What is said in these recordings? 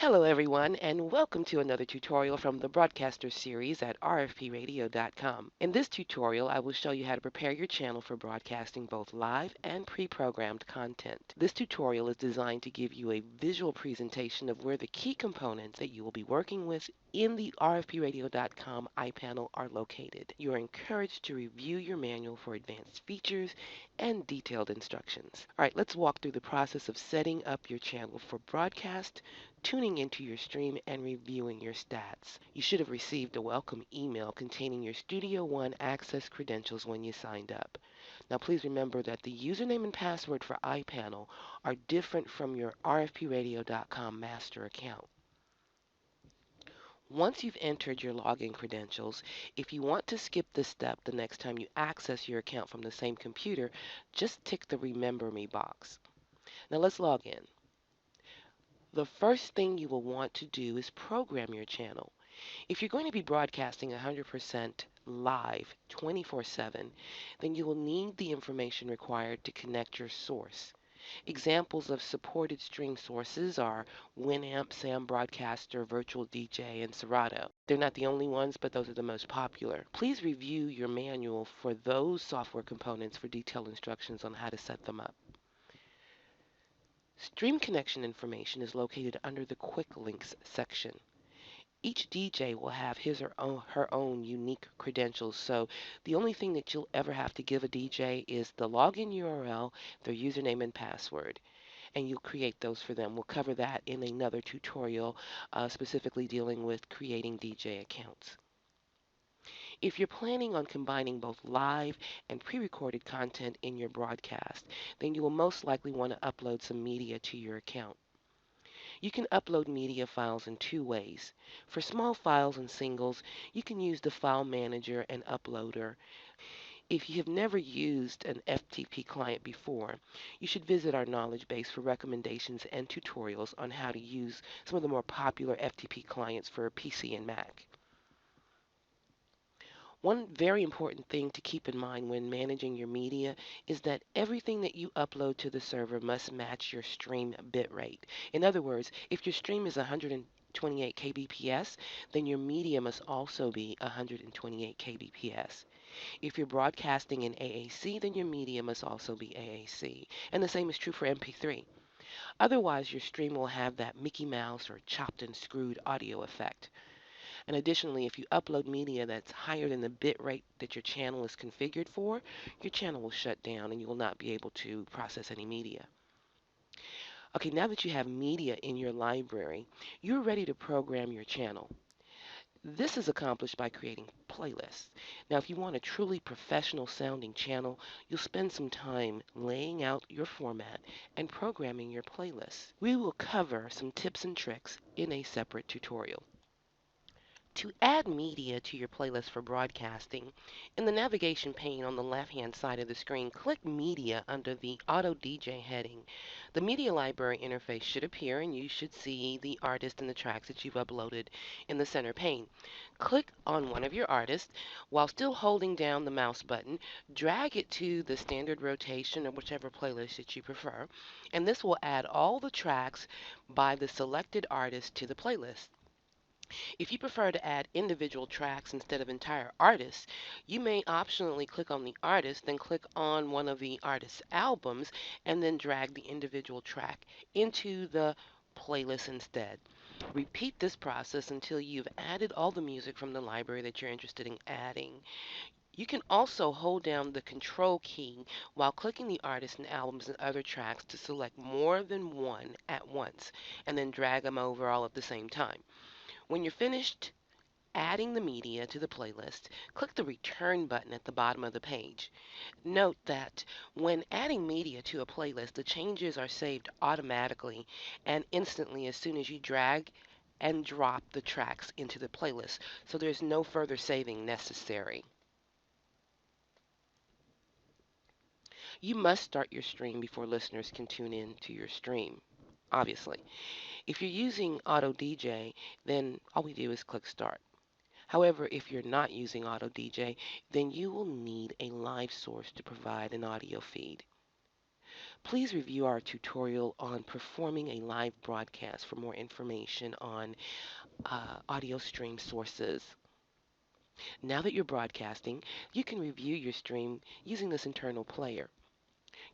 Hello everyone and welcome to another tutorial from the Broadcaster series at rfpradio.com. In this tutorial I will show you how to prepare your channel for broadcasting both live and pre-programmed content. This tutorial is designed to give you a visual presentation of where the key components that you will be working with in the rfpradio.com iPanel are located. You are encouraged to review your manual for advanced features and detailed instructions. Alright, let's walk through the process of setting up your channel for broadcast, tuning into your stream, and reviewing your stats. You should have received a welcome email containing your Studio One access credentials when you signed up. Now please remember that the username and password for iPanel are different from your rfpradio.com master account. Once you've entered your login credentials, if you want to skip this step the next time you access your account from the same computer, just tick the Remember Me box. Now let's log in. The first thing you will want to do is program your channel. If you're going to be broadcasting 100% live 24/7, then you will need the information required to connect your source. Examples of supported stream sources are Winamp, Sam Broadcaster, Virtual DJ, and Serato. They're not the only ones, but those are the most popular. Please review your manual for those software components for detailed instructions on how to set them up. Stream connection information is located under the Quick Links section. Each DJ will have his or her own unique credentials, so the only thing that you'll ever have to give a DJ is the login URL, their username and password, and you'll create those for them. We'll cover that in another tutorial, specifically dealing with creating DJ accounts. If you're planning on combining both live and pre-recorded content in your broadcast, then you will most likely want to upload some media to your account. You can upload media files in two ways. For small files and singles, you can use the File Manager and Uploader. If you have never used an FTP client before, you should visit our knowledge base for recommendations and tutorials on how to use some of the more popular FTP clients for PC and Mac. One very important thing to keep in mind when managing your media is that everything that you upload to the server must match your stream bitrate. In other words, if your stream is 128 kbps, then your media must also be 128 kbps. If you're broadcasting in AAC, then your media must also be AAC. And the same is true for MP3. Otherwise, your stream will have that Mickey Mouse or chopped and screwed audio effect. And additionally, if you upload media that's higher than the bit rate that your channel is configured for, your channel will shut down and you will not be able to process any media. Okay, now that you have media in your library, you're ready to program your channel. This is accomplished by creating playlists. Now, if you want a truly professional sounding channel, you'll spend some time laying out your format and programming your playlists. We will cover some tips and tricks in a separate tutorial. To add media to your playlist for broadcasting, in the navigation pane on the left-hand side of the screen, click Media under the Auto DJ heading. The Media Library interface should appear and you should see the artist and the tracks that you've uploaded in the center pane. Click on one of your artists while still holding down the mouse button. Drag it to the standard rotation or whichever playlist that you prefer, and this will add all the tracks by the selected artist to the playlist. If you prefer to add individual tracks instead of entire artists, you may optionally click on the artist, then click on one of the artist's albums, and then drag the individual track into the playlist instead. Repeat this process until you've added all the music from the library that you're interested in adding. You can also hold down the Control key while clicking the artist and albums and other tracks to select more than one at once, and then drag them over all at the same time. When you're finished adding the media to the playlist, click the Return button at the bottom of the page. Note that when adding media to a playlist, the changes are saved automatically and instantly as soon as you drag and drop the tracks into the playlist, so there's no further saving necessary. You must start your stream before listeners can tune in to your stream, obviously. If you're using Auto DJ, then all we do is click Start. However, if you're not using Auto DJ, then you will need a live source to provide an audio feed. Please review our tutorial on performing a live broadcast for more information on audio stream sources. Now that you're broadcasting, you can review your stream using this internal player.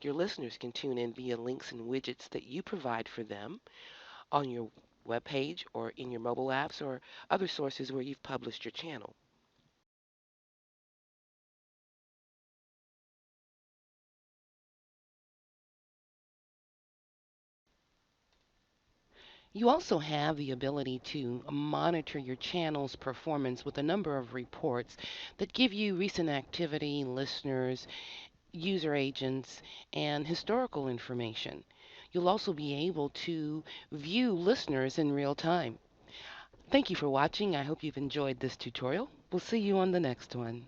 Your listeners can tune in via links and widgets that you provide for them on your webpage or in your mobile apps or other sources where you've published your channel. You also have the ability to monitor your channel's performance with a number of reports that give you recent activity, listeners, user agents, and historical information. You'll also be able to view listeners in real time. Thank you for watching. I hope you've enjoyed this tutorial. We'll see you on the next one.